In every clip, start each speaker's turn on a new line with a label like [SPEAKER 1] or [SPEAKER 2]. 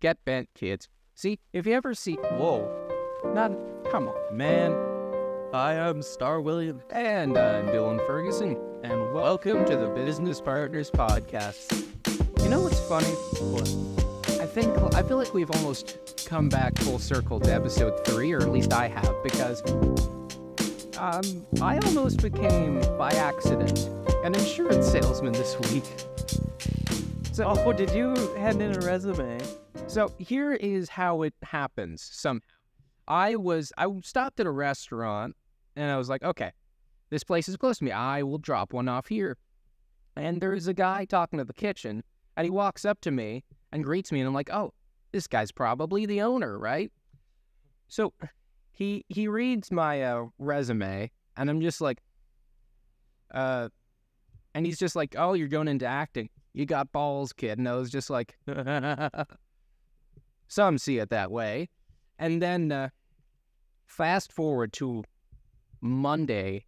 [SPEAKER 1] Get bent, kids. See, if you ever see... Whoa. Come on, man.
[SPEAKER 2] I am Star Williams.
[SPEAKER 1] And I'm Dylan Ferguson. And welcome to the Business Partners Podcast. You know what's funny? What? I feel like we've almost come back full circle to episode 3, or at least I have, because I almost became, by accident, an insurance salesman this week.
[SPEAKER 2] So, did you hand in a resume?
[SPEAKER 1] So here is how it happens somehow. I stopped at a restaurant and I was like, okay, this place is close to me. I will drop one off here. And there's a guy talking to the kitchen and he walks up to me and greets me and I'm like, oh, this guy's probably the owner, right? So he reads my resume and I'm just like, and he's just like, oh, you're going into acting. You got balls, kid. And I was just like, some see it that way. And then fast forward to Monday,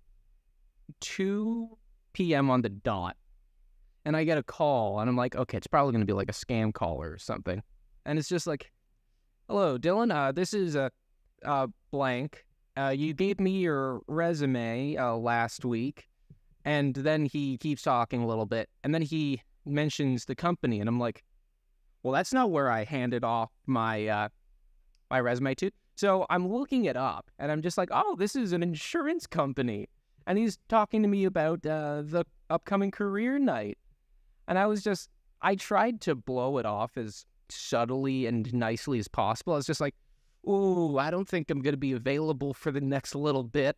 [SPEAKER 1] 2 p.m. on the dot. And I get a call, and I'm like, okay, it's probably going to be like a scam call or something. And it's just like, hello, Dylan, this is blank. You gave me your resume last week. And then he keeps talking a little bit. And then he mentions the company, and I'm like, well, that's not where I handed off my my resume to. So I'm looking it up, and I'm just like, oh, this is an insurance company. And he's talking to me about the upcoming career night. And I tried to blow it off as subtly and nicely as possible. I was just like, ooh, I don't think I'm going to be available for the next little bit.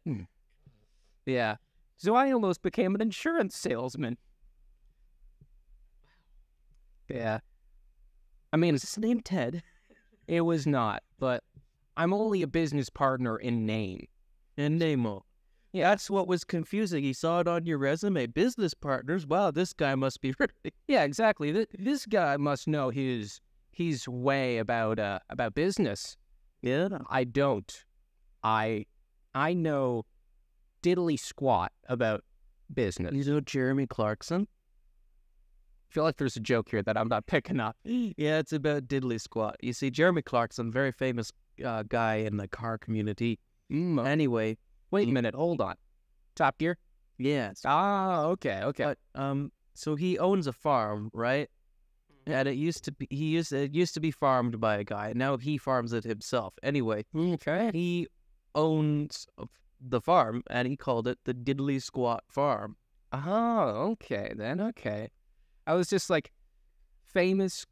[SPEAKER 1] Yeah. So I almost became an insurance salesman. Yeah. I mean,
[SPEAKER 2] Is his name Ted?
[SPEAKER 1] it was not, but I'm only a business partner in name.
[SPEAKER 2] And Nemo. Yeah, that's what was confusing. He saw it on your resume. Business partners. Wow, this guy must be really...
[SPEAKER 1] Yeah, exactly. This guy must know his way about business.
[SPEAKER 2] Yeah.
[SPEAKER 1] I don't. I know diddly squat about business.
[SPEAKER 2] You know Jeremy Clarkson?
[SPEAKER 1] I feel like there's a joke here that I'm not picking up.
[SPEAKER 2] Yeah, it's about diddly squat. You see, Jeremy Clarkson, very famous guy in the car community. Anyway,
[SPEAKER 1] Wait a minute, hold on. Top Gear?
[SPEAKER 2] yes.
[SPEAKER 1] Ah, okay.
[SPEAKER 2] But so he owns a farm, right? And it used to be farmed by a guy. Now he farms it himself. Anyway,
[SPEAKER 1] Okay.
[SPEAKER 2] he owns the farm, and he called it the Diddly Squat Farm.
[SPEAKER 1] Oh, okay then. Okay. I was just like famous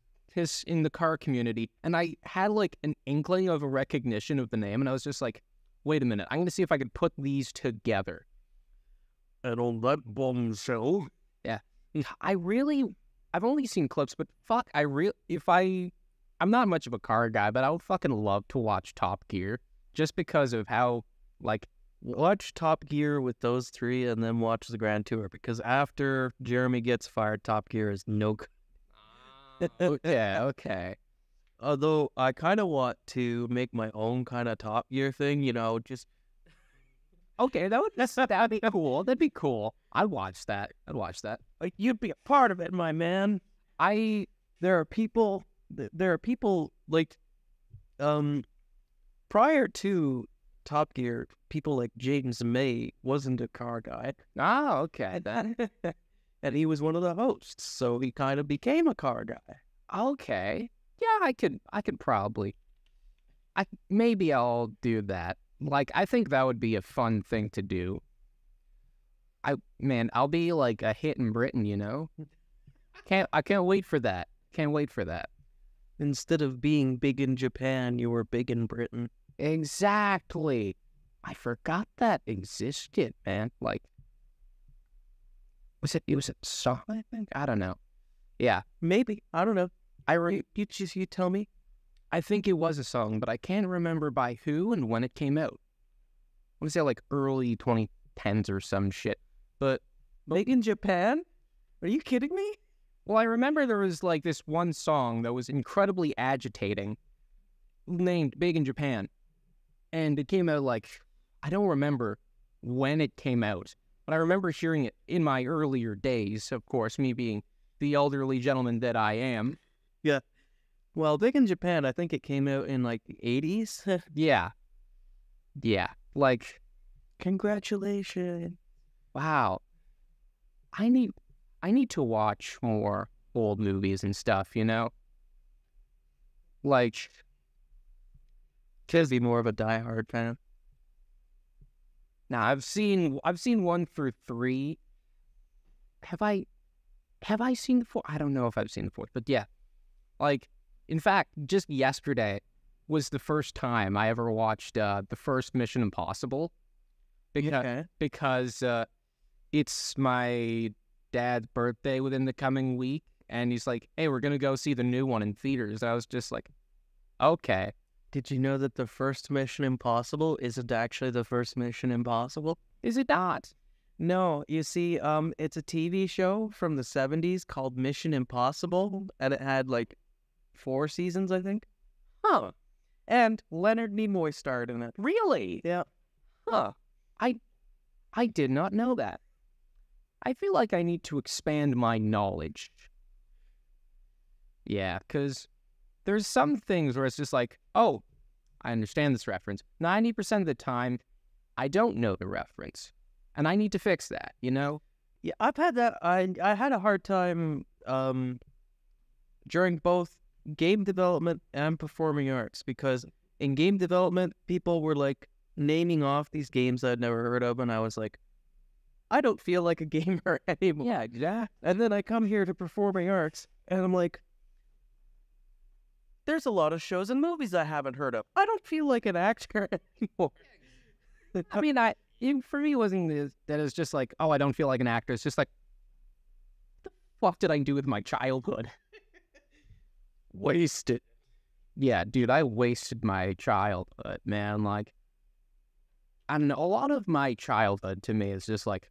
[SPEAKER 1] in the car community, and I had like an inkling of a recognition of the name, and I was just like, wait a minute, I'm going to see if I can put these together.
[SPEAKER 2] And on that bombshell,
[SPEAKER 1] I've only seen clips, but fuck, I'm not much of a car guy, but I would fucking love to watch Top Gear just because of how, like,
[SPEAKER 2] watch Top Gear with those three, and then watch the Grand Tour, because after Jeremy gets fired, Top Gear is no good.
[SPEAKER 1] yeah, okay.
[SPEAKER 2] Although I kind of want to make my own kind of Top Gear thing, just...
[SPEAKER 1] Okay, that'd be cool. That'd be cool. I'd watch that.
[SPEAKER 2] Like, you'd be a part of it, my man. There are people like, prior to Top Gear, people like James May wasn't a car guy.
[SPEAKER 1] Ah, okay.
[SPEAKER 2] And he was one of the hosts, so he kind of became a car guy.
[SPEAKER 1] Okay. Yeah, I could probably. Maybe I'll do that. Like, I think that would be a fun thing to do. I'll be like a hit in Britain, you know? I can't wait for that. Can't wait for that.
[SPEAKER 2] Instead of being big in Japan, you were big in Britain.
[SPEAKER 1] Exactly. I forgot that existed, man. Like, was it a song, I think? I don't know. Yeah.
[SPEAKER 2] Maybe. I don't know. You tell me.
[SPEAKER 1] I think it was a song, but I can't remember by who and when it came out. I want to say like early 2010s or some shit. But
[SPEAKER 2] Big in Japan? Are you kidding me?
[SPEAKER 1] well, I remember there was like this one song that was incredibly agitating, named Big in Japan. And it came out like, I don't remember when it came out, but I remember hearing it in my earlier days, of course, me being the elderly gentleman that I am.
[SPEAKER 2] Yeah. Well, big in Japan. I think it came out in like the 80s.
[SPEAKER 1] Yeah. Yeah. Like,
[SPEAKER 2] Congratulations.
[SPEAKER 1] wow. I need to watch more old movies and stuff, you know? Like,
[SPEAKER 2] Should be more of a diehard fan.
[SPEAKER 1] now I've seen 1 through 3. Have I seen the 4th? I don't know if I've seen the 4th, but yeah. Like, in fact, just yesterday was the first time I ever watched the first Mission Impossible because it's my dad's birthday within the coming week, and he's like, "Hey, we're gonna go see the new one in theaters." I was just like, "Okay."
[SPEAKER 2] Did you know that the first Mission Impossible isn't actually the first Mission Impossible?
[SPEAKER 1] Is it not?
[SPEAKER 2] No, you see, it's a TV show from the 70s called Mission Impossible, and it had like 4 seasons, I think.
[SPEAKER 1] Huh?
[SPEAKER 2] And Leonard Nimoy starred in it.
[SPEAKER 1] Really?
[SPEAKER 2] Yeah.
[SPEAKER 1] Huh? I did not know that. I feel like I need to expand my knowledge. Yeah, because there's some things where it's just like, oh, I understand this reference. 90% of the time, I don't know the reference. And I need to fix that, you know?
[SPEAKER 2] Yeah, I've had that. I had a hard time during both game development and performing arts, because in game development, people were like naming off these games I'd never heard of, and I was like, I don't feel like a gamer anymore.
[SPEAKER 1] Yeah, exactly.
[SPEAKER 2] And then I come here to performing arts, and I'm like, there's a lot of shows and movies I haven't heard of. I don't feel like an actor anymore.
[SPEAKER 1] I mean, for me, it wasn't that it's just like, oh, I don't feel like an actor. It's just like, what the fuck did I do with my childhood?
[SPEAKER 2] Wasted.
[SPEAKER 1] Yeah, dude, I wasted my childhood, man. Like, I don't know, a lot of my childhood to me is just like,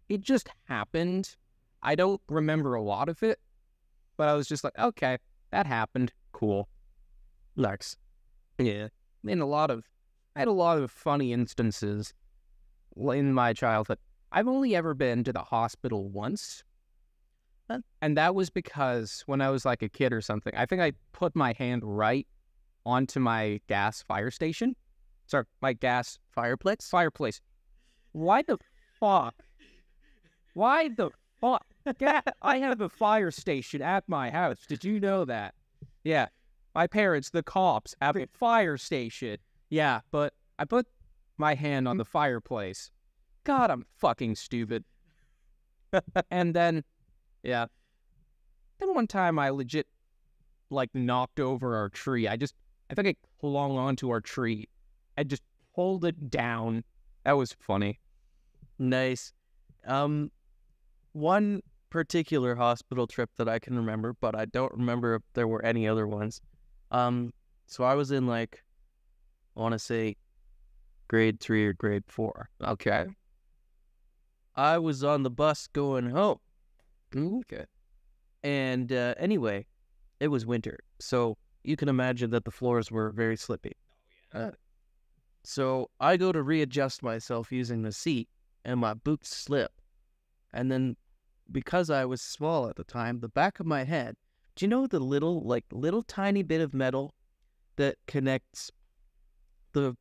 [SPEAKER 1] it just happened. I don't remember a lot of it, but I was just like, okay, that happened. Cool.
[SPEAKER 2] Lex.
[SPEAKER 1] Yeah. I had a lot of funny instances in my childhood. I've only ever been to the hospital once. And that was because when I was like a kid or something, I think I put my hand right onto my gas fire station. Sorry, my gas fireplace. Why the fuck? Yeah, I have a fire station at my house. Did you know that? Yeah. My parents, the cops, have a fire station. Yeah, but I put my hand on the fireplace. God, I'm fucking stupid. And then, yeah. Then one time I legit, like, knocked over our tree. I think I clung onto our tree. I just pulled it down. That was funny.
[SPEAKER 2] Nice. One particular hospital trip that I can remember, but I don't remember if there were any other ones. So I was in like, I want to say grade 3 or grade 4.
[SPEAKER 1] Okay.
[SPEAKER 2] I was on the bus going home.
[SPEAKER 1] Okay.
[SPEAKER 2] And anyway, it was winter. So you can imagine that the floors were very slippy. So I go to readjust myself using the seat, and my boots slip. And then, because I was small at the time, the back of my head, do you know the little tiny bit of metal that connects the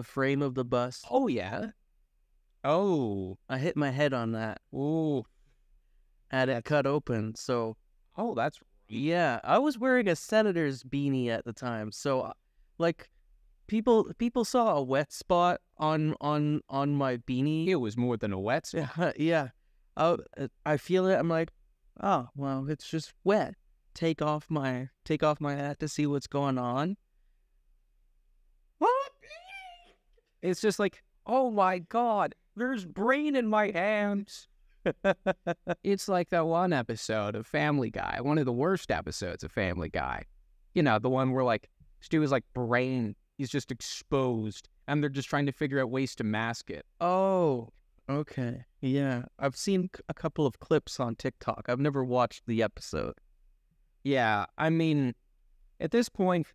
[SPEAKER 2] frame of the bus?
[SPEAKER 1] Oh, yeah. Oh.
[SPEAKER 2] I hit my head on that.
[SPEAKER 1] Ooh.
[SPEAKER 2] And it cut open. So,
[SPEAKER 1] oh, that's...
[SPEAKER 2] Yeah, I was wearing a senator's beanie at the time. So, like, people saw a wet spot on my beanie.
[SPEAKER 1] It was more than a wet spot.
[SPEAKER 2] Yeah. I feel it. I'm like, oh, well, it's just wet. Take off my hat to see what's going on.
[SPEAKER 1] It's just like, oh my God, there's brain in my hands. It's like that one episode of Family Guy, one of the worst episodes of Family Guy. You know, the one where like Stew's like brain is just exposed and they're just trying to figure out ways to mask it.
[SPEAKER 2] Oh, okay. Yeah, I've seen a couple of clips on TikTok. I've never watched the episode.
[SPEAKER 1] Yeah, I mean, at this point,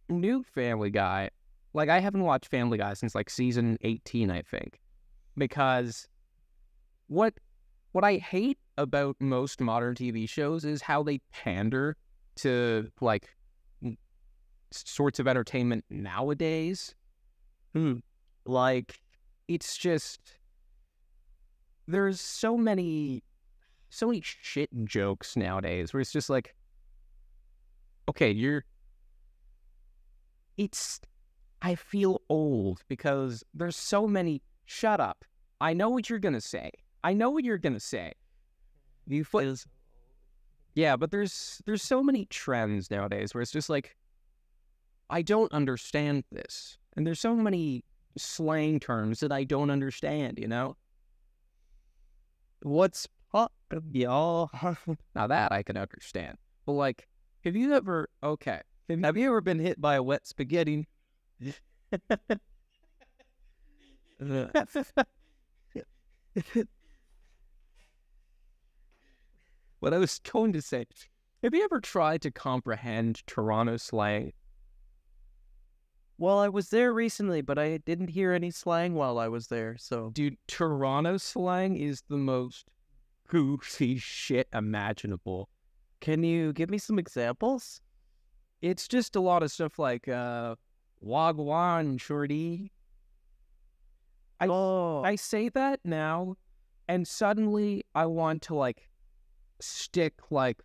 [SPEAKER 1] new Family Guy, like I haven't watched Family Guy since like season 18, I think. Because what I hate about most modern TV shows is how they pander to like sorts of entertainment nowadays. Like, it's just, there's so many shit jokes nowadays where it's just like, okay, I feel old because there's so many, shut up. I know what you're going to say. Yeah, but there's so many trends nowadays where it's just like, I don't understand this. And there's so many slang terms that I don't understand, you know? What's up, y'all? Now that I can understand. But like, have you ever been hit by a wet spaghetti? What I was going to say, have you ever tried to comprehend Toronto slang?
[SPEAKER 2] Well, I was there recently, but I didn't hear any slang while I was there, so...
[SPEAKER 1] Dude, Toronto slang is the most goofy shit imaginable.
[SPEAKER 2] Can you give me some examples?
[SPEAKER 1] It's just a lot of stuff like, wagwan, shorty. I say that now, and suddenly I want to, like, stick, like,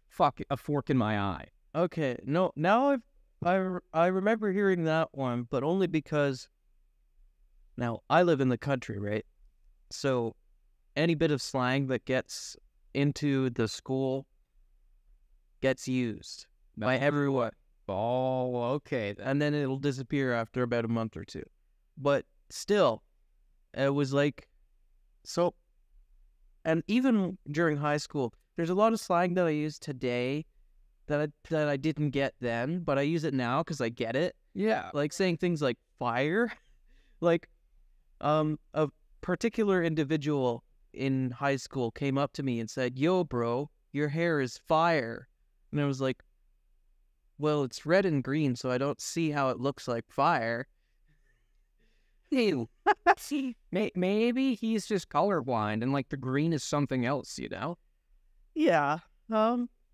[SPEAKER 1] a fork in my eye.
[SPEAKER 2] Okay, no, now I remember hearing that one, but only because now I live in the country, right? So any bit of slang that gets into the school gets used by everyone.
[SPEAKER 1] Oh, okay.
[SPEAKER 2] And then it'll disappear after about a month or two. But still, it was like, so, and even during high school, there's a lot of slang that I use today that I didn't get then, but I use it now because I get it.
[SPEAKER 1] Yeah.
[SPEAKER 2] Like saying things like fire. Like, a particular individual in high school came up to me and said, "Yo, bro, your hair is fire." And I was like, well, it's red and green, so I don't see how it looks like fire.
[SPEAKER 1] Maybe he's just colorblind and like the green is something else, you know?
[SPEAKER 2] Yeah,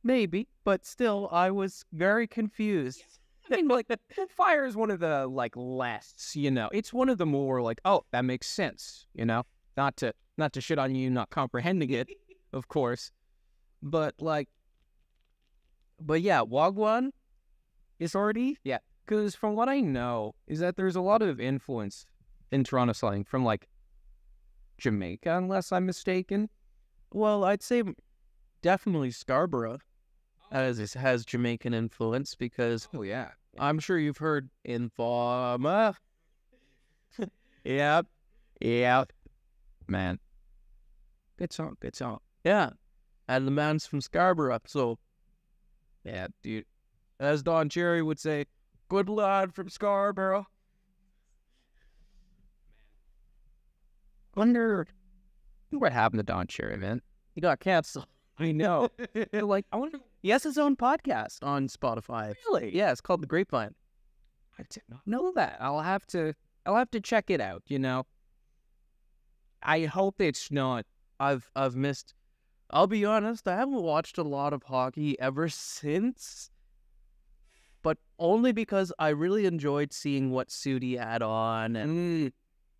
[SPEAKER 2] maybe, but still, I was very confused.
[SPEAKER 1] I mean, like, fire is one of the, like, less, you know? It's one of the more, like, oh, that makes sense, you know? Not to shit on you not comprehending it, of course. But, like, but yeah, Wagwan is already, yeah. Because from what I know, is that there's a lot of influence in Toronto slang from, like, Jamaica, unless I'm mistaken.
[SPEAKER 2] Well, I'd say definitely Scarborough has Jamaican influence because I'm sure you've heard Informa.
[SPEAKER 1] Yep. Man. Good song.
[SPEAKER 2] Yeah. And the man's from Scarborough, so
[SPEAKER 1] yeah, dude.
[SPEAKER 2] As Don Cherry would say, good lad from Scarborough.
[SPEAKER 1] Wonder what happened to Don Cherry, man.
[SPEAKER 2] He got canceled.
[SPEAKER 1] I know.
[SPEAKER 2] Like, I wonder. He has his own podcast on Spotify.
[SPEAKER 1] Really?
[SPEAKER 2] Yeah, it's called The Grapevine.
[SPEAKER 1] I did not know that. I'll have to check it out, you know. I hope it's not.
[SPEAKER 2] I've missed. I'll be honest, I haven't watched a lot of hockey ever since. But only because I really enjoyed seeing what Sudi had on. And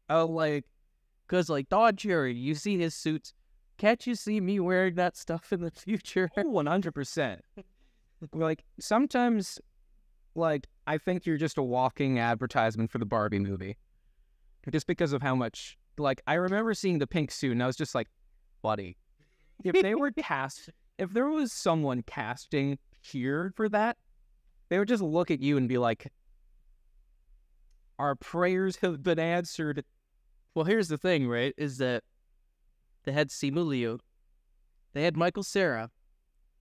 [SPEAKER 2] because like Don Cherry, you see his suits. Can't you see me wearing that stuff in the future?
[SPEAKER 1] 100%. Like, sometimes, like, I think you're just a walking advertisement for the Barbie movie. Just because of how much, like, I remember seeing the pink suit, and I was just like, buddy, if there was someone casting here for that, they would just look at you and be like, our prayers have been answered.
[SPEAKER 2] Well, here's the thing, right, is that they had Simu Liu, they had Michael Cera,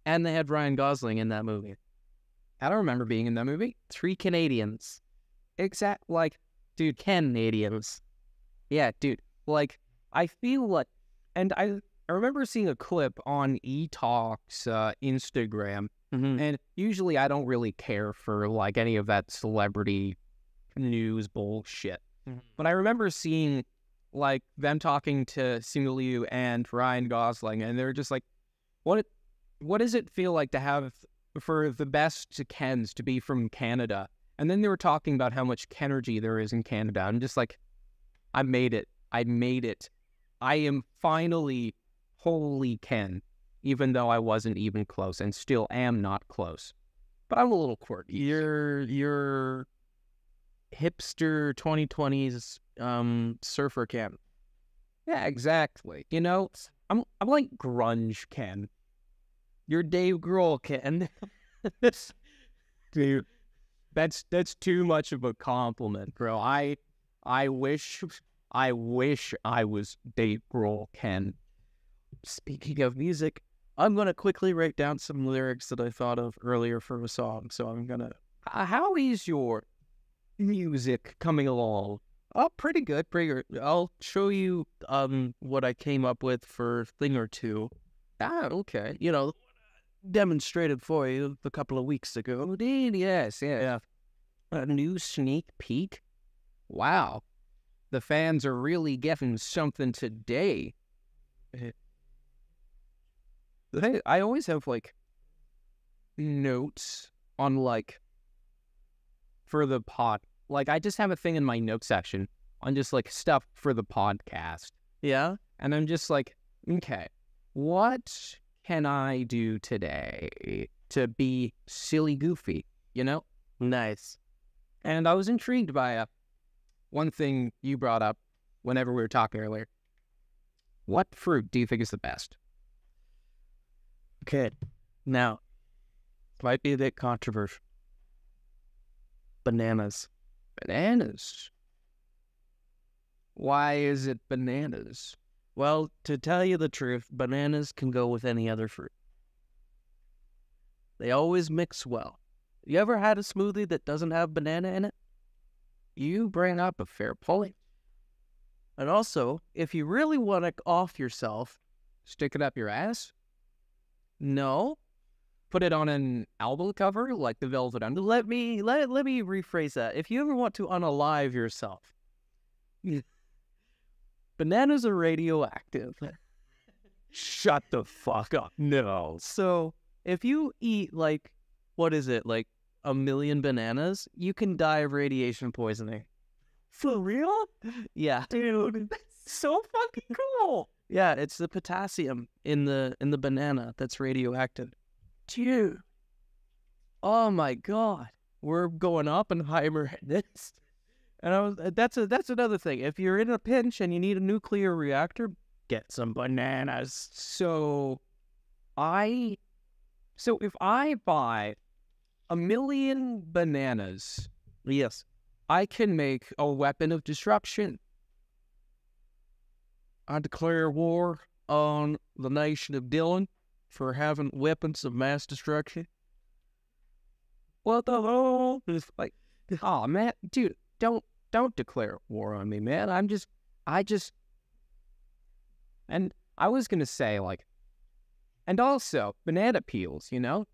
[SPEAKER 2] and they had Ryan Gosling in that movie.
[SPEAKER 1] I don't remember being in that movie.
[SPEAKER 2] 3 Canadians.
[SPEAKER 1] Dude, Canadians. Yeah, dude, like, I feel like, and I remember seeing a clip on eTalk's Instagram, and usually I don't really care for, like, any of that celebrity news bullshit. But I remember seeing, like, them talking to Simu Liu and Ryan Gosling, and they were just like, what does it feel like to have for the best Kens to be from Canada. And then they were talking about how much Kenergy there is in Canada. I'm just like, I made it. I made it. I am finally wholly Ken, even though I wasn't even close and still am not close. But I'm a little quirky.
[SPEAKER 2] You're hipster 2020s surfer Ken.
[SPEAKER 1] Yeah, exactly. You know, I'm like grunge Ken.
[SPEAKER 2] You're Dave Grohl Ken.
[SPEAKER 1] Dude, that's too much of a compliment, bro. I wish I was Dave Grohl Ken.
[SPEAKER 2] Speaking of music, I'm going to quickly write down some lyrics that I thought of earlier for a song. So I'm going to...
[SPEAKER 1] How is your music coming along?
[SPEAKER 2] Oh, pretty good, pretty good. I'll show you what I came up with for Thing or Two.
[SPEAKER 1] Ah, okay.
[SPEAKER 2] You know, demonstrated for you a couple of weeks ago.
[SPEAKER 1] Indeed, yes.
[SPEAKER 2] Yeah.
[SPEAKER 1] A new sneak peek? Wow. The fans are really getting something today. I always have, like, notes on, like, for the pod. Like, I just have a thing in my note section on just, like, stuff for the podcast.
[SPEAKER 2] Yeah?
[SPEAKER 1] And I'm just like, okay, what can I do today to be silly goofy, you know?
[SPEAKER 2] Nice.
[SPEAKER 1] And I was intrigued by one thing you brought up whenever we were talking earlier. What fruit do you think is the best?
[SPEAKER 2] Okay. Now, might be a bit controversial. Bananas.
[SPEAKER 1] Bananas. Why is it bananas?
[SPEAKER 2] Well, to tell you the truth, bananas can go with any other fruit. They always mix well. You ever had a smoothie that doesn't have banana in it?
[SPEAKER 1] You bring up a fair point.
[SPEAKER 2] And also, if you really want to off yourself,
[SPEAKER 1] stick it up your ass?
[SPEAKER 2] No.
[SPEAKER 1] Put it on an album cover like the Velvet Underground?
[SPEAKER 2] Let me rephrase that. If you ever want to unalive yourself, bananas are radioactive.
[SPEAKER 1] Shut the fuck up. No.
[SPEAKER 2] So if you eat like, what is it, like 1 million bananas, you can die of radiation poisoning.
[SPEAKER 1] For real?
[SPEAKER 2] Yeah.
[SPEAKER 1] Dude, that's so fucking cool.
[SPEAKER 2] Yeah, it's the potassium in the banana that's radioactive.
[SPEAKER 1] Dude.
[SPEAKER 2] Oh my God. We're going Oppenheimer at this. And that's another thing. If you're in a pinch and you need a nuclear reactor, get some bananas.
[SPEAKER 1] So if I buy 1 million bananas,
[SPEAKER 2] yes,
[SPEAKER 1] I can make a weapon of destruction.
[SPEAKER 2] I declare war on the nation of Dylan for having weapons of mass destruction.
[SPEAKER 1] What the hell? It's like, oh man, dude, don't declare war on me, man. And I was gonna say, like, and also banana peels, you know,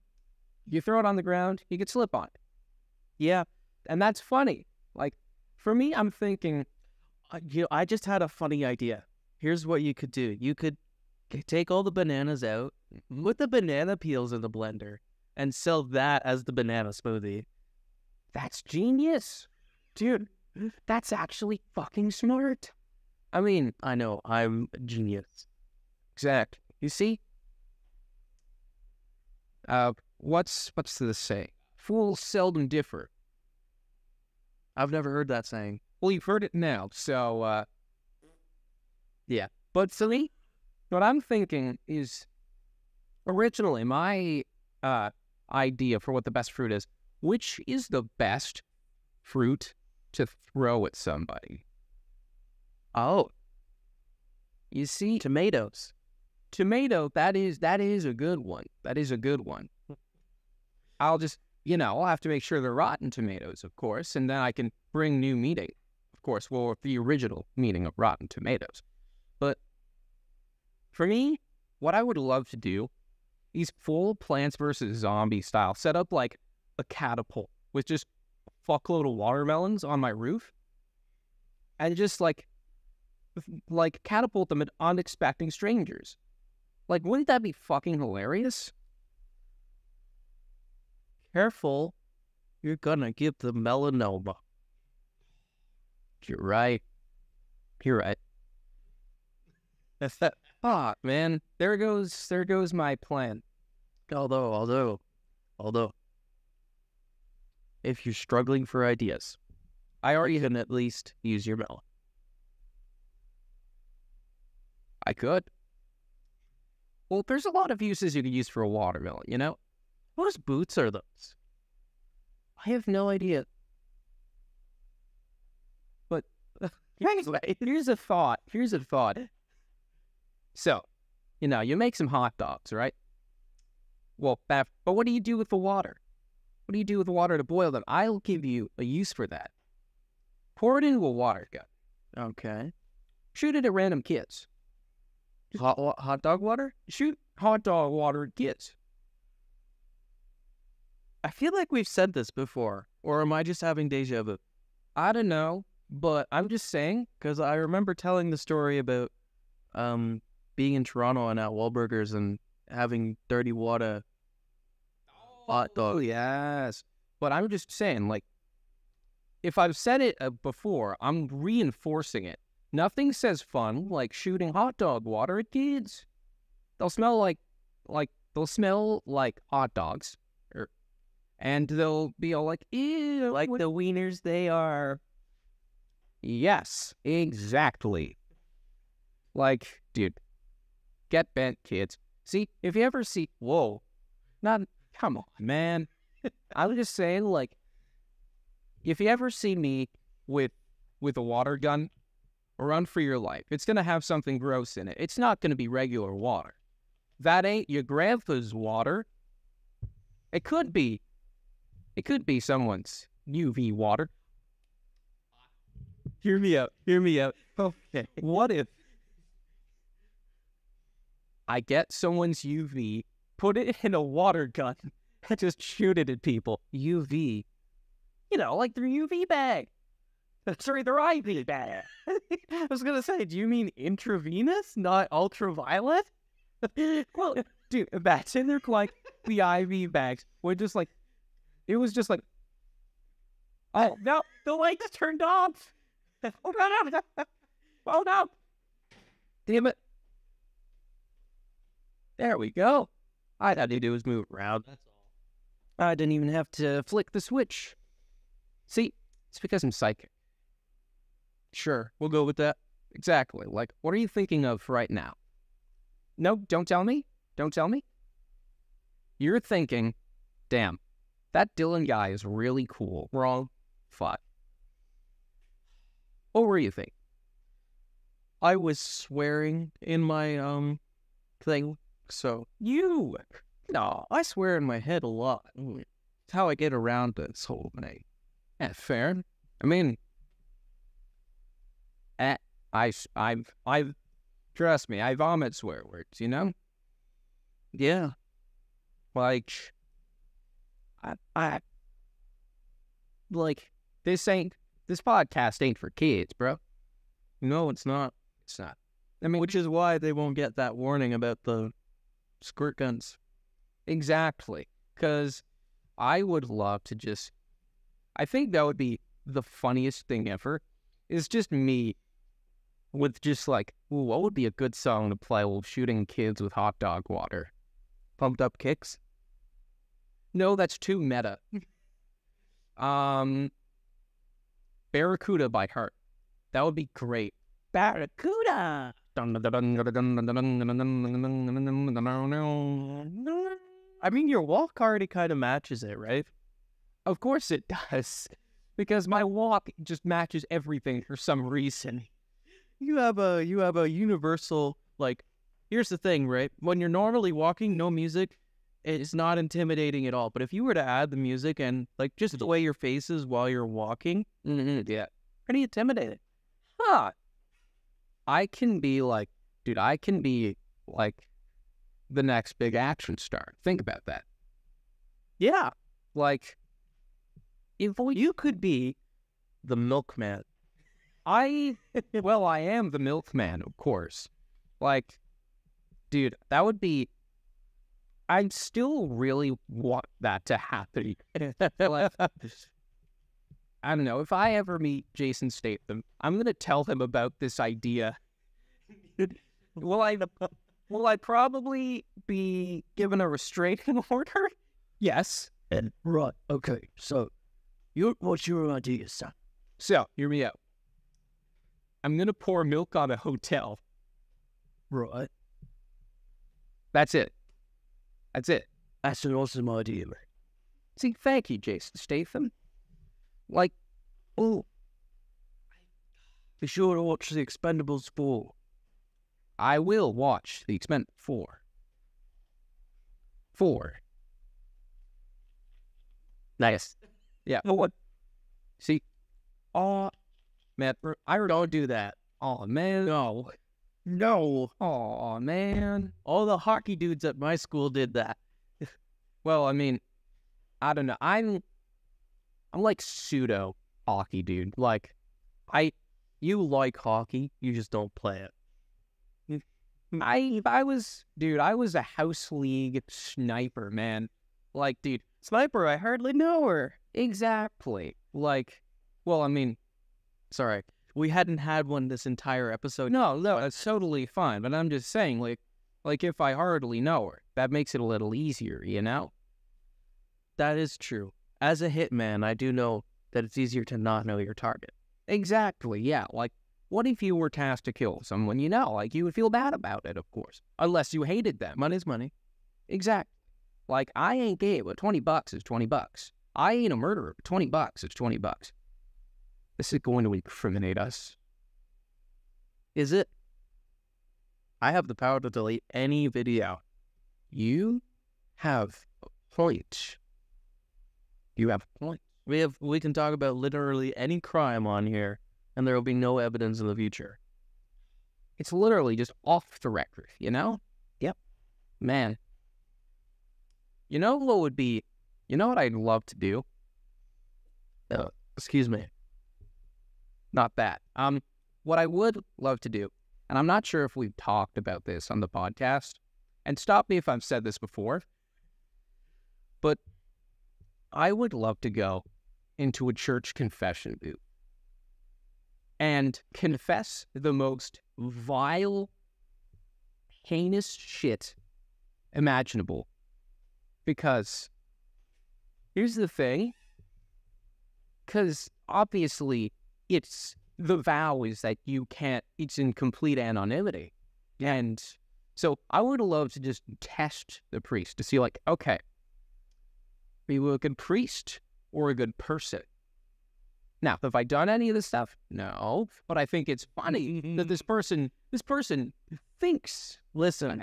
[SPEAKER 1] you throw it on the ground, you could slip on it.
[SPEAKER 2] Yeah,
[SPEAKER 1] and that's funny. Like, for me, I'm thinking,
[SPEAKER 2] I just had a funny idea. Here's what you could do. You could take all the bananas out, put the banana peels in the blender, and sell that as the banana smoothie.
[SPEAKER 1] That's genius. Dude, that's actually fucking smart. I mean,
[SPEAKER 2] I know, I'm a genius.
[SPEAKER 1] Exactly. You see? What's this say? Fools seldom differ.
[SPEAKER 2] I've never heard that saying.
[SPEAKER 1] Well, you've heard it now, so, yeah. But for me, what I'm thinking is, originally, my idea for what the best fruit is, which is the best fruit to throw at somebody?
[SPEAKER 2] Oh.
[SPEAKER 1] You see?
[SPEAKER 2] Tomatoes.
[SPEAKER 1] Tomato, that is a good one. That is a good one. I'll just, I'll have to make sure they're rotten tomatoes, of course, and then I can bring new meating. Of course, well, the original meaning of rotten tomatoes. But for me, what I would love to do is full Plants vs. Zombie style, set up like a catapult with just a fuckload of watermelons on my roof, and just like catapult them at unexpecting strangers. Like, wouldn't that be fucking hilarious?
[SPEAKER 2] careful. You're gonna get the melanoma.
[SPEAKER 1] You're right. You're right.
[SPEAKER 2] That's that.
[SPEAKER 1] Ah, man, there goes my plan.
[SPEAKER 2] Although, if you're struggling for ideas,
[SPEAKER 1] I already
[SPEAKER 2] you can at least use your melon.
[SPEAKER 1] I could. Well, there's a lot of uses you could use for a watermelon, you know?
[SPEAKER 2] Whose boots are those?
[SPEAKER 1] I have no idea. But anyway, here's a thought. So, you know, you make some hot dogs, right? Well, but what do you do with the water? What do you do with the water to boil them? I'll give you a use for that. Pour it into a water gun.
[SPEAKER 2] Okay.
[SPEAKER 1] Shoot it at random kids.
[SPEAKER 2] Hot dog water?
[SPEAKER 1] Shoot hot dog water at kids.
[SPEAKER 2] I feel like we've said this before, or am I just having deja vu?
[SPEAKER 1] I don't know, but I'm just saying.
[SPEAKER 2] Because I remember telling the story about being in Toronto and at Wahlburgers and having dirty water hot dog.
[SPEAKER 1] Oh, yes. But I'm just saying, like, if I've said it before, I'm reinforcing it. Nothing says fun like shooting hot dog water at kids. They'll smell like hot dogs. And they'll be all like, ew.
[SPEAKER 2] Like the wieners they are.
[SPEAKER 1] Yes, exactly. Like, dude, get bent, kids. See, if you ever see, come on, man. I was just saying, like, if you ever see me with a water gun, run for your life. It's going to have something gross in it. It's not going to be regular water. That ain't your grandpa's water. It could be someone's UV water.
[SPEAKER 2] Hear me out.
[SPEAKER 1] Okay. What if I get someone's UV, put it in a water gun, and just shoot it at people? UV. You know, like their UV bag. Sorry, their IV bag.
[SPEAKER 2] I was going to say, do you mean intravenous, not ultraviolet?
[SPEAKER 1] Well, dude, imagine they're like the IV bags. It was just like, oh, no, the lights turned off. Oh, no. Oh, no. Damn it. There we go. All I had to do was move around. That's all. I didn't even have to flick the switch. See, it's because I'm psychic.
[SPEAKER 2] Sure, we'll go with that.
[SPEAKER 1] Exactly. Like, what are you thinking of right now? No, don't tell me. Don't tell me. You're thinking, damn, that Dylan guy is really cool. Wrong. Fuck. What were you thinking?
[SPEAKER 2] I was swearing in my, thing, so.
[SPEAKER 1] You!
[SPEAKER 2] No, I swear in my head a lot. It's how I get around this whole thing.
[SPEAKER 1] Yeah, fair. I mean, I've trust me, I vomit swear words, you know?
[SPEAKER 2] Yeah.
[SPEAKER 1] Like, this podcast ain't for kids, bro.
[SPEAKER 2] No, it's not.
[SPEAKER 1] It's not. I mean,
[SPEAKER 2] which is why they won't get that warning about the squirt guns.
[SPEAKER 1] Exactly. Because I would love to just, I think that would be the funniest thing ever, is just me with just like, ooh, what would be a good song to play while shooting kids with hot dog water?
[SPEAKER 2] Pumped Up Kicks?
[SPEAKER 1] No, that's too meta. Barracuda by Heart. That would be great.
[SPEAKER 2] Barracuda! I mean, your walk already kind of matches it, right?
[SPEAKER 1] Of course it does. Because my walk just matches everything for some reason.
[SPEAKER 2] You have a universal, like, here's the thing, right? When you're normally walking, no music, it's not intimidating at all. But if you were to add the music and, like, just the way your face is while you're walking,
[SPEAKER 1] yeah,
[SPEAKER 2] pretty intimidating.
[SPEAKER 1] Huh. I can be like the next big action star. Think about that.
[SPEAKER 2] Yeah.
[SPEAKER 1] Like,
[SPEAKER 2] if you could be the milkman.
[SPEAKER 1] I am the milkman, of course. Like, dude, that would be, I still really want that to happen. Like, I don't know. If I ever meet Jason Statham, I'm gonna tell him about this idea. Will I probably be given a restraining order? Yes.
[SPEAKER 2] And right, okay. So, what's your idea, son?
[SPEAKER 1] So, hear me out. I'm gonna pour milk on a hotel.
[SPEAKER 2] Right.
[SPEAKER 1] That's it. That's it.
[SPEAKER 2] That's an awesome idea, man.
[SPEAKER 1] See, thank you, Jason Statham. Like,
[SPEAKER 2] Oh, be sure to watch The Expendables 4.
[SPEAKER 1] I will watch The Expendables 4. 4.
[SPEAKER 2] Nice.
[SPEAKER 1] Yeah.
[SPEAKER 2] Oh, what?
[SPEAKER 1] See, oh, man,
[SPEAKER 2] Don't do that.
[SPEAKER 1] oh, man.
[SPEAKER 2] No. No.
[SPEAKER 1] Oh, man.
[SPEAKER 2] All the hockey dudes at my school did that.
[SPEAKER 1] Well, I mean, I don't know. I'm like pseudo hockey dude. Like,
[SPEAKER 2] You like hockey, you just don't play it.
[SPEAKER 1] I was a house league sniper, man. Like, dude,
[SPEAKER 2] Sniper, I hardly know her.
[SPEAKER 1] exactly. Like, well, I mean,
[SPEAKER 2] Sorry, we hadn't had one this entire episode.
[SPEAKER 1] no, that's totally fine. But I'm just saying, like if I hardly know her, that makes it a little easier, you know?
[SPEAKER 2] That is true. As a hitman, I do know that it's easier to not know your target.
[SPEAKER 1] Exactly, yeah. Like, what if you were tasked to kill someone you know? Like, you would feel bad about it, of course. Unless you hated them.
[SPEAKER 2] Money's money.
[SPEAKER 1] Exactly. Like, I ain't gay, but $20 is $20. I ain't a murderer, but $20 is $20. This is going to incriminate us.
[SPEAKER 2] Is it? I have the power to delete any video.
[SPEAKER 1] You have a point. You have a point.
[SPEAKER 2] We can talk about literally any crime on here, and there will be no evidence in the future.
[SPEAKER 1] It's literally just off the record, you know?
[SPEAKER 2] Yep.
[SPEAKER 1] Man. You know what I'd love to do?
[SPEAKER 2] Excuse me.
[SPEAKER 1] Not that. What I would love to do, and I'm not sure if we've talked about this on the podcast, and stop me if I've said this before, but I would love to go into a church confession booth and confess the most vile, heinous shit imaginable. Because here's the thing, because obviously the vow is that it's in complete anonymity. And so I would love to just test the priest to see, like, okay, are you a good priest or a good person? Now, have I done any of this stuff? No, but I think it's funny that this person thinks.
[SPEAKER 2] Listen.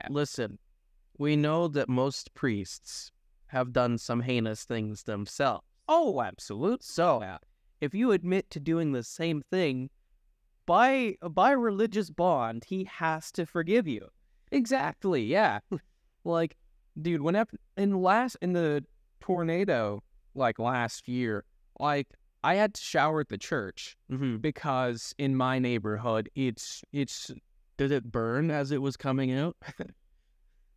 [SPEAKER 2] We know that most priests have done some heinous things themselves.
[SPEAKER 1] Oh, absolute.
[SPEAKER 2] So, if you admit to doing the same thing, by religious bond, he has to forgive you.
[SPEAKER 1] Exactly, yeah. Like, dude, whenever in the tornado, like last year, like I had to shower at the church because in my neighborhood, it's.
[SPEAKER 2] Did it burn as it was coming out?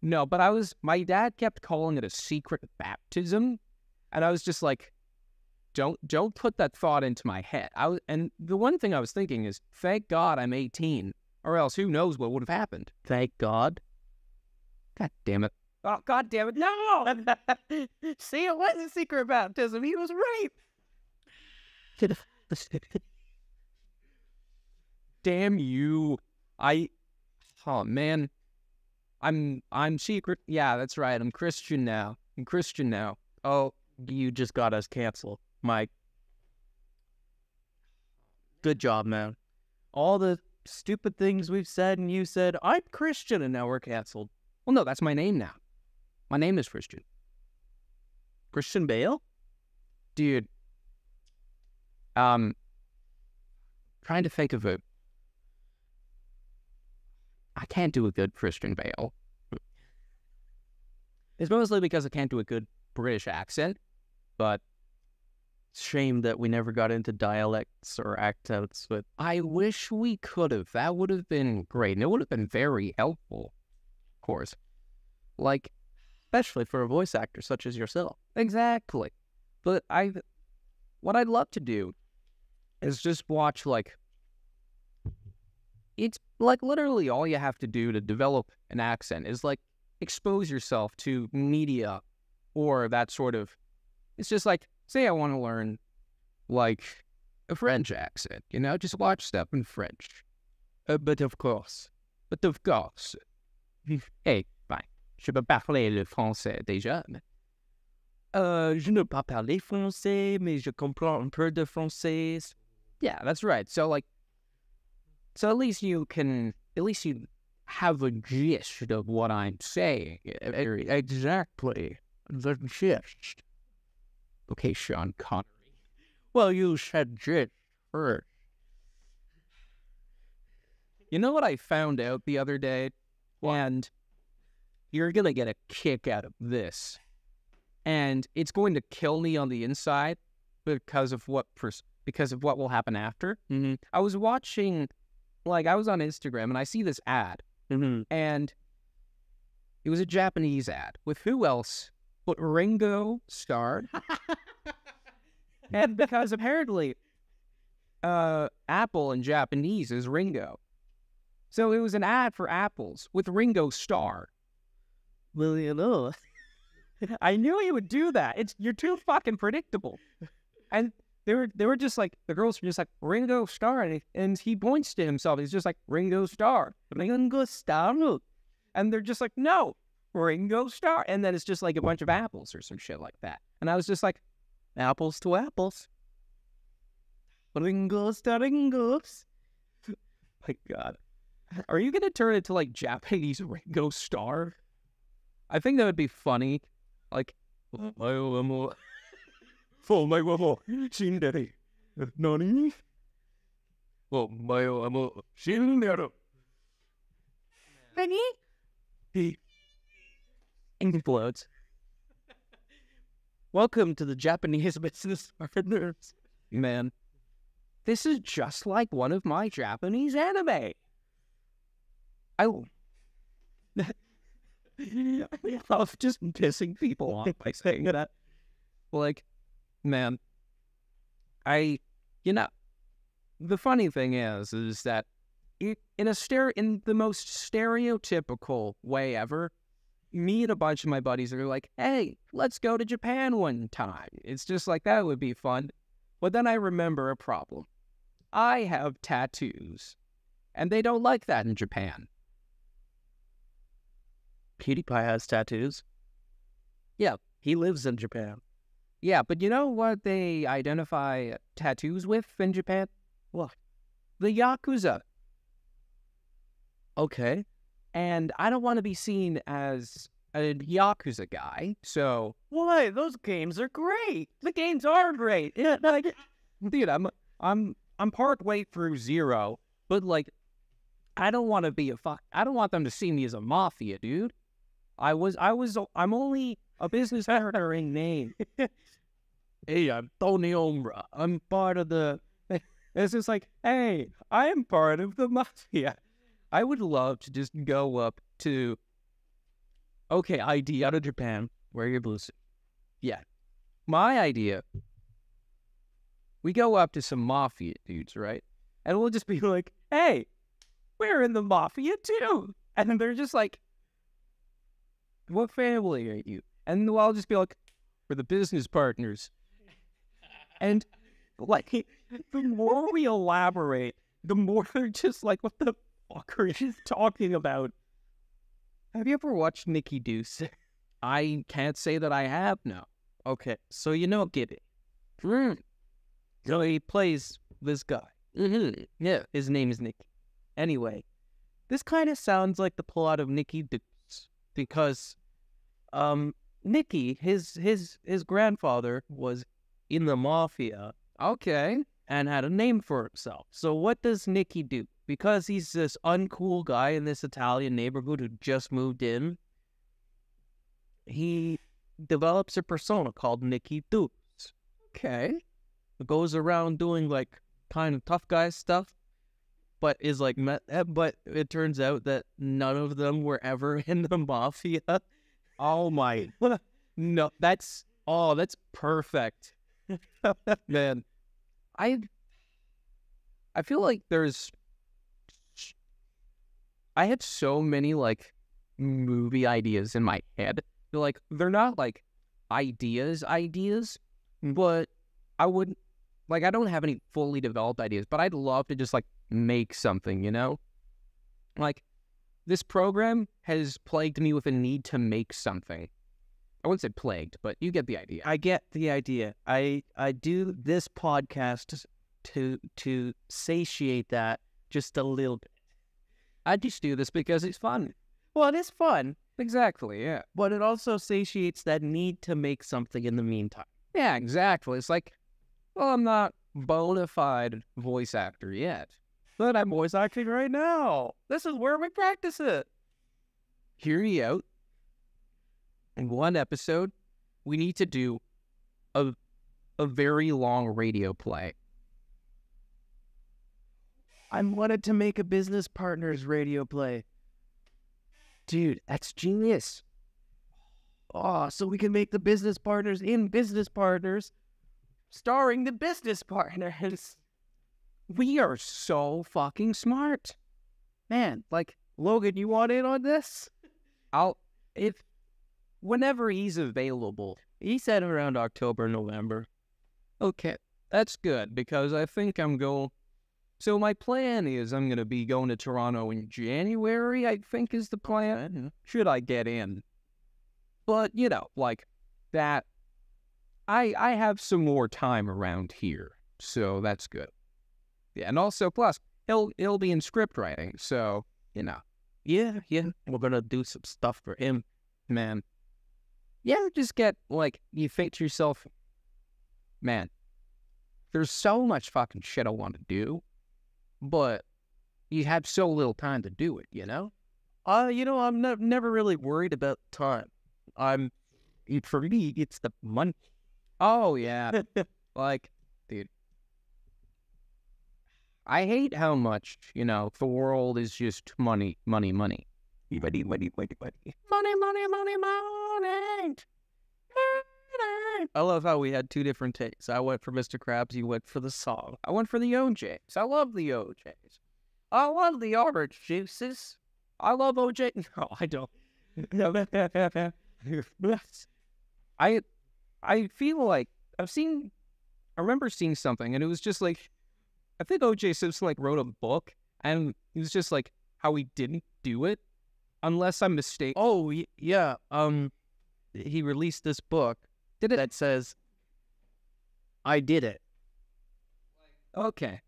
[SPEAKER 1] No, but my dad kept calling it a secret baptism, and I was just like, don't put that thought into my head. And the one thing I was thinking is, thank God I'm 18, or else who knows what would have happened.
[SPEAKER 2] Thank God.
[SPEAKER 1] God damn it.
[SPEAKER 2] Oh, God damn it. No! See, it was a secret baptism. He was right.
[SPEAKER 1] Damn you. Oh, man. I'm secret. Yeah, that's right. I'm Christian now.
[SPEAKER 2] Oh, you just got us canceled, Mike. Good job, man. All the stupid things we've said and you said, I'm Christian, and now we're canceled.
[SPEAKER 1] Well, no, that's my name now. My name is Christian.
[SPEAKER 2] Christian Bale?
[SPEAKER 1] Dude. Trying to think of it. I can't do a good Christian Bale. It's mostly because I can't do a good British accent, but
[SPEAKER 2] it's a shame that we never got into dialects or accents with.
[SPEAKER 1] I wish we could have. That would have been great, and it would have been very helpful, of course. Like,
[SPEAKER 2] especially for a voice actor such as yourself.
[SPEAKER 1] Exactly. But what I'd love to do is just watch, like, it's like literally all you have to do to develop an accent is like expose yourself to media or that sort of, it's just like, say I want to learn like a French accent, just watch stuff in French. But of course, hey, fine, je peux parler le français déjà.
[SPEAKER 2] Je ne pas parler français, mais je comprends un peu de français.
[SPEAKER 1] Yeah, that's right. So at least you have a gist of what I'm saying.
[SPEAKER 2] Exactly. The gist.
[SPEAKER 1] Okay, Sean Connery.
[SPEAKER 2] Well, you said gist first.
[SPEAKER 1] You know what I found out the other day?
[SPEAKER 2] What?
[SPEAKER 1] And you're going to get a kick out of this. And it's going to kill me on the inside because of what will happen after.
[SPEAKER 2] Mm-hmm.
[SPEAKER 1] I was watching, I was on Instagram and I see this ad.
[SPEAKER 2] Mm-hmm.
[SPEAKER 1] And it was a Japanese ad with who else but Ringo starred. And because apparently Apple in Japanese is Ringo. So it was an ad for apples with Ringo Starr.
[SPEAKER 2] Well,
[SPEAKER 1] I knew you would do that. You're too fucking predictable. And they were just like, the girls were just like, Ringo Starr. And he points to himself. He's just like, Ringo Starr. Ringo Starr. And they're just like, no, Ringo Starr. And then it's just like a bunch of apples or some shit like that. And I was just like, apples to apples. Ringos to Ringos. My God. Are you going to turn it to like Japanese Ringo Starr? I think that would be funny. Like, nani? He explodes.
[SPEAKER 2] Welcome to the Japanese business partners.
[SPEAKER 1] Man, this is just like one of my Japanese anime. I love just pissing people off by saying that. Like, man, the funny thing is that in the most stereotypical way ever, me and a bunch of my buddies are like, hey, let's go to Japan one time. It's just like, that would be fun. But then I remember a problem. I have tattoos, and they don't like that in Japan.
[SPEAKER 2] PewDiePie has tattoos.
[SPEAKER 1] Yeah.
[SPEAKER 2] He lives in Japan.
[SPEAKER 1] Yeah, but you know what they identify tattoos with in Japan?
[SPEAKER 2] What?
[SPEAKER 1] The Yakuza.
[SPEAKER 2] Okay.
[SPEAKER 1] And I don't want to be seen as a Yakuza guy, so...
[SPEAKER 2] Why? Those games are great.
[SPEAKER 1] The games are great. Yeah, dude, I'm part way through Zero, but I don't want to be I don't want them to see me as a mafia, dude. I'm only a business partner in name.
[SPEAKER 2] Hey, I'm Tony Ombra. I'm part of the...
[SPEAKER 1] It's just like, hey, I'm part of the mafia. I would love to just go up to, okay, ID out of Japan, wear your blue suit. Yeah. My idea, we go up to some mafia dudes, right? And we'll just be like, hey, we're in the mafia too. And they're just like, what family are you? And I'll just be like, we're the business partners. And the more we elaborate, the more they're just like, what the fuck are you talking about? Have you ever watched Nicky Deuce? I can't say that I have, no.
[SPEAKER 2] Okay, so you know Gibby.
[SPEAKER 1] So he plays this guy.
[SPEAKER 2] Mm-hmm.
[SPEAKER 1] Yeah, his name is Nicky. Anyway, this kind of sounds like the plot of Nicky Deuce, because Nicky, his grandfather was in the mafia.
[SPEAKER 2] Okay.
[SPEAKER 1] And had a name for himself. So what does Nicky do? Because he's this uncool guy in this Italian neighborhood who just moved in, he develops a persona called Nicky Deuce.
[SPEAKER 2] Okay.
[SPEAKER 1] Goes around doing kind of tough guy stuff, but is but it turns out that none of them were ever in the mafia. Oh my. No, that's perfect. Man, I feel like I have so many like movie ideas in my head. They're not like ideas, but I wouldn't like I don't have any fully developed ideas, but I'd love to just like make something, you know? Like this program has plagued me with a need to make something. I wouldn't say plagued, but you get the idea.
[SPEAKER 2] I get the idea. I do this podcast to satiate that just a little bit.
[SPEAKER 1] I just do this because it's fun.
[SPEAKER 2] Well, it is fun,
[SPEAKER 1] Exactly, yeah.
[SPEAKER 2] but it also satiates that need to make something in the meantime.
[SPEAKER 1] Yeah, exactly. It's like, well, I'm not bona fide voice actor yet, but I'm voice acting right now. This is where we practice it. Hear me out. In one episode, we need to do a very long radio play.
[SPEAKER 2] I wanted to make a business partners radio play.
[SPEAKER 1] Dude, that's genius.
[SPEAKER 2] Oh, so we can make the business partners in business partners, starring the business partners.
[SPEAKER 1] We are so fucking smart.
[SPEAKER 2] Man, like, Logan, you want in on this?
[SPEAKER 1] Whenever he's available.
[SPEAKER 2] He said around October, November.
[SPEAKER 1] Okay, that's good because I think I'm going. So my plan is I'm going to be going to Toronto in January, I think is the plan.
[SPEAKER 2] Okay.
[SPEAKER 1] Should I get in? But, you know, like that, I have some more time around here, so that's good. Yeah, and also, plus, he'll be in script writing, so, you know.
[SPEAKER 2] Yeah, we're gonna do some stuff for him.
[SPEAKER 1] Man. Yeah, just get, like, you think to yourself, man, there's so much fucking shit I want to do, but you have so little time to do it, you know?
[SPEAKER 2] I'm never really worried about time. For me, it's the money.
[SPEAKER 1] Oh, yeah. Like, dude, I hate how much, you know, the world is just money.
[SPEAKER 2] Money. I love how we had two different takes. I went for Mr. Krabs, you went for the song.
[SPEAKER 1] I went for the OJs. I love the OJs. I love the orange juices. I love OJ. No, I don't. I feel like I remember seeing something, and it was just like, I think O.J. Simpson like wrote a book, and it was just like how he didn't do it, unless I'm mistaken.
[SPEAKER 2] Oh yeah, he released this book that says, "I did it."
[SPEAKER 1] Okay,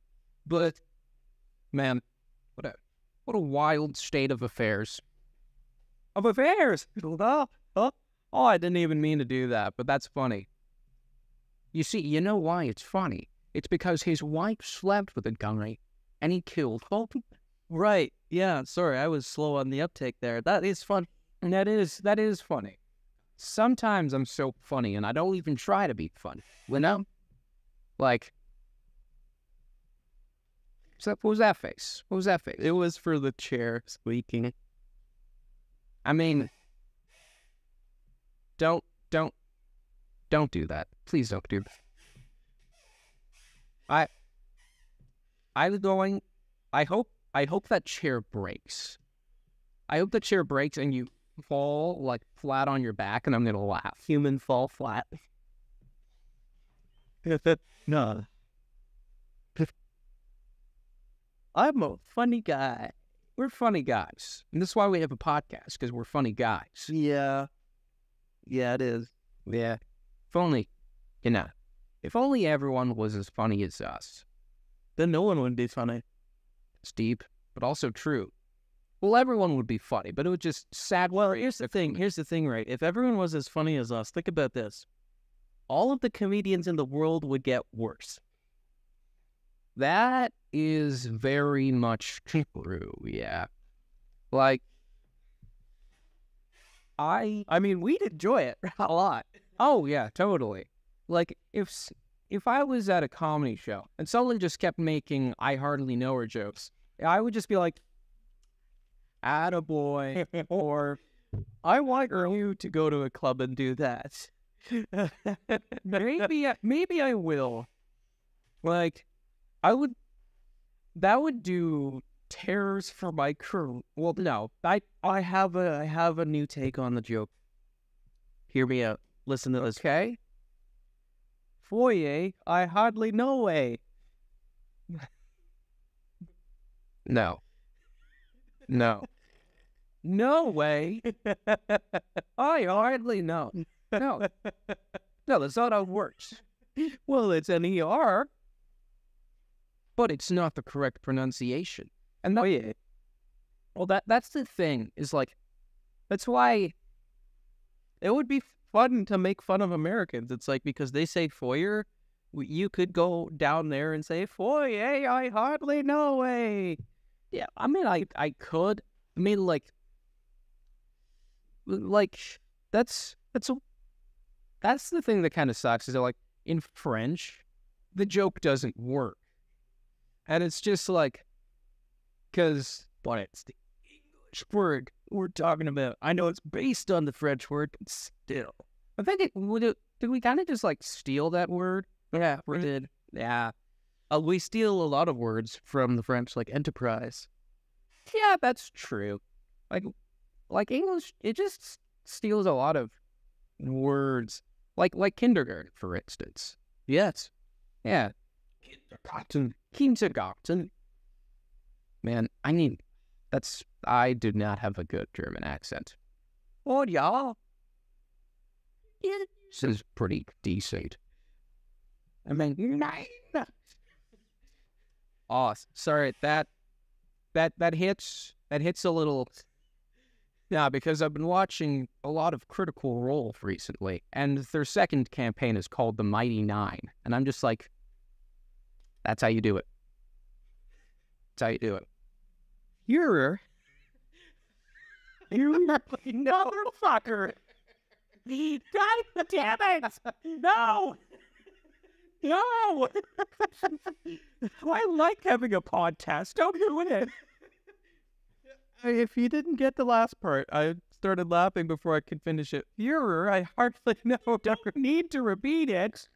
[SPEAKER 1] but man, what a wild state of affairs. Oh, I didn't even mean to do that, but that's funny. You see, you know why it's funny? It's because his wife slept with a guy, and he killed both.
[SPEAKER 2] Right. Yeah. Sorry, I was slow on the uptake there. That is fun.
[SPEAKER 1] And that is funny. Sometimes I'm so funny, and I don't even try to be funny. You know? Like, so what was that face? What was that face?
[SPEAKER 2] It was for the chair squeaking.
[SPEAKER 1] I mean, don't do that. Please don't do that. I hope that chair breaks. I hope the chair breaks and you fall like flat on your back, and I'm gonna laugh.
[SPEAKER 2] Human fall flat. No. I'm a funny guy.
[SPEAKER 1] We're funny guys. And that's why we have a podcast, because we're funny guys.
[SPEAKER 2] Yeah. Yeah, it is.
[SPEAKER 1] Yeah. If only everyone was as funny as us.
[SPEAKER 2] Then no one would be funny.
[SPEAKER 1] It's deep, but also true. Well, everyone would be funny, but it would just sad.
[SPEAKER 2] Well, here's the thing, right? If everyone was as funny as us, think about this. All of the comedians in the world would get worse.
[SPEAKER 1] That is very much true, yeah. Like,
[SPEAKER 2] I mean, we'd enjoy it a lot.
[SPEAKER 1] Oh, yeah, totally. Like, if I was at a comedy show and someone just kept making I hardly know her jokes, I would just be like, attaboy, or
[SPEAKER 2] I want you to go to a club and do that.
[SPEAKER 1] Maybe I will. Like, that would do terrors for my crew. Well, no,
[SPEAKER 2] I have a new take on the joke. Hear me out. Listen to this.
[SPEAKER 1] okay.
[SPEAKER 2] Foyer, I hardly know a.
[SPEAKER 1] No. No. No way. I hardly know. No. No, that's not how it works.
[SPEAKER 2] Well, it's an ER.
[SPEAKER 1] But it's not the correct pronunciation. And that, well, that's the thing, is like, that's why
[SPEAKER 2] It would be fun to make fun of Americans. It's like, because they say foyer, you could go down there and say, foyer, I hardly know a.
[SPEAKER 1] yeah, I mean, I could. I mean, like that's the thing that kind of sucks, is that, like, in French, the joke doesn't work. And it's just like, because,
[SPEAKER 2] But it's the English word we're talking about. I know it's based on the French word, but still.
[SPEAKER 1] I think did we kind of just, like, steal that word?
[SPEAKER 2] Yeah, we did.
[SPEAKER 1] Yeah.
[SPEAKER 2] We steal a lot of words from the French, like enterprise.
[SPEAKER 1] Yeah, that's true. Like English, it just steals a lot of words. Like kindergarten, for instance.
[SPEAKER 2] Yes.
[SPEAKER 1] Yeah. Kindergarten. Man, I do not have a good German accent.
[SPEAKER 2] Oh, yeah.
[SPEAKER 1] This is pretty decent. I mean, nine. Oh, sorry, that hits a little. Yeah, because I've been watching a lot of Critical Role recently, and their second campaign is called The Mighty Nine, and I'm just like, that's how you do it. That's how you do it.
[SPEAKER 2] You motherfucker. God damn it. No. No. I like having a podcast. Don't ruin it. If you didn't get the last part, I started laughing before I could finish it. Führer, I hardly know. Don't need to repeat it.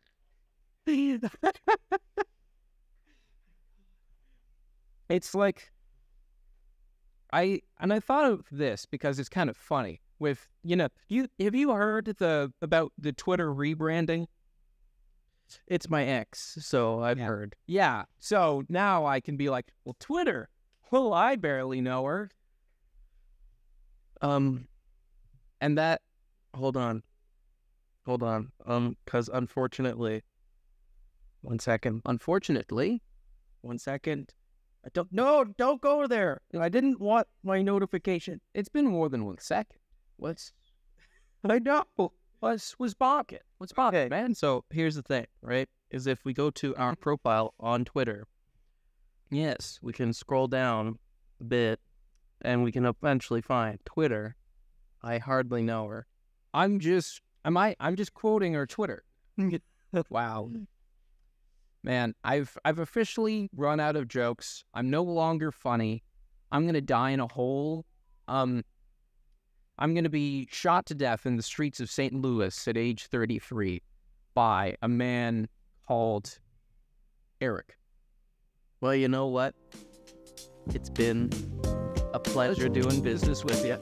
[SPEAKER 1] It's like, I thought of this because it's kind of funny. With, have you heard about the Twitter rebranding?
[SPEAKER 2] It's my ex, so I've heard.
[SPEAKER 1] Yeah, so now I can be like, well, Twitter, well, I barely know her.
[SPEAKER 2] And that, hold on, because unfortunately, one second, don't go there. I didn't want my notification.
[SPEAKER 1] It's been more than 1 second.
[SPEAKER 2] I know.
[SPEAKER 1] What's bonking? What's bonking, man?
[SPEAKER 2] So here's the thing, right? Is if we go to our profile on Twitter,
[SPEAKER 1] Yes.
[SPEAKER 2] we can scroll down a bit, and we can eventually find Twitter. I hardly know her.
[SPEAKER 1] I'm just quoting her Twitter. Wow. Man, I've officially run out of jokes. I'm no longer funny. I'm going to die in a hole. I'm going to be shot to death in the streets of St. Louis at age 33 by a man called Eric.
[SPEAKER 2] Well, you know what? It's been a pleasure doing business with you.